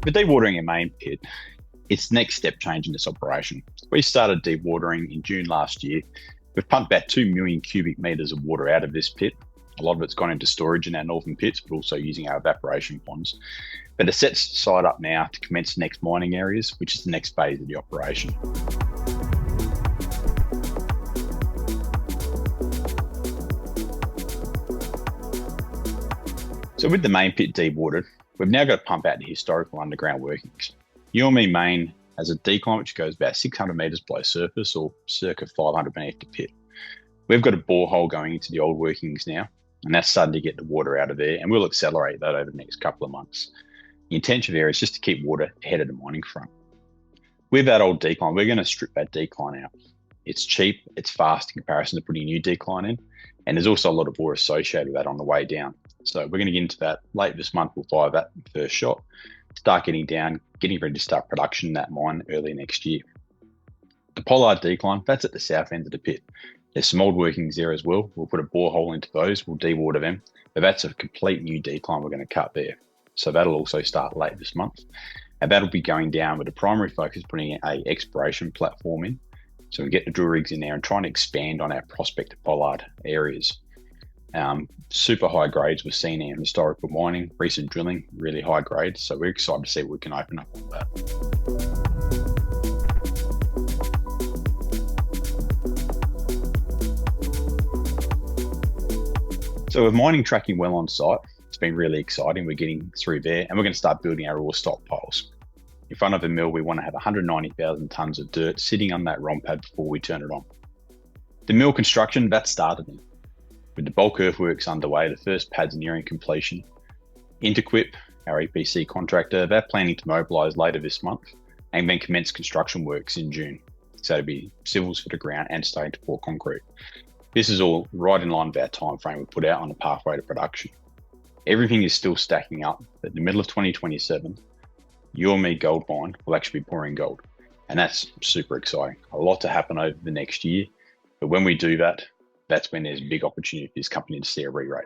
With dewatering a main pit, it's the next step change in this operation. We started dewatering in June last year. We've pumped about 2 million cubic metres of water out of this pit. A lot of it's gone into storage in our northern pits, but also using our evaporation ponds. But it sets the site up now to commence the next mining areas, which is the next phase of the operation. So with the main pit dewatered, we've now got to pump out the historical underground workings. Youanmi Main has a decline which goes about 600 metres below surface, or circa 500 beneath the pit. We've got a borehole going into the old workings now, and that's starting to get the water out of there, and we'll accelerate that over the next couple of months. The intention there is just to keep water ahead of the mining front. With that old decline, we're going to strip that decline out. It's cheap, it's fast in comparison to putting a new decline in, and there's also a lot of ore associated with that on the way down. So we're going to get into that late this month. We'll fire that first shot, start getting down, getting ready to start production in that mine early next year. The Pollard decline, that's at the south end of the pit. There's some old workings there as well. We'll put a borehole into those, we'll dewater them, but that's a complete new decline we're going to cut there. So that'll also start late this month. And that'll be going down with the primary focus putting a exploration platform in. So we get the drill rigs in there and trying to expand on our prospect Pollard areas. Super high grades we're seeing in historical mining, recent drilling, really high grades. So we're excited to see what we can open up on that. So with mining tracking well on site, it's been really exciting. We're getting through there and we're going to start building our ore stockpiles. In front of the mill, we want to have 190,000 tonnes of dirt sitting on that ROM pad before we turn it on. The mill construction, that started in. With the bulk earthworks underway, the first pad's nearing completion. Interquip, our EPC contractor, they're planning to mobilise later this month and then commence construction works in June. So it'll be civils for the ground and starting to pour concrete. This is all right in line with our time frame we put out on the pathway to production. Everything is still stacking up. At the middle of 2027, Youanmi Gold Mine will actually be pouring gold. And that's super exciting. A lot to happen over the next year. But when we do that, that's when there's a big opportunity for this company to see a re-rate.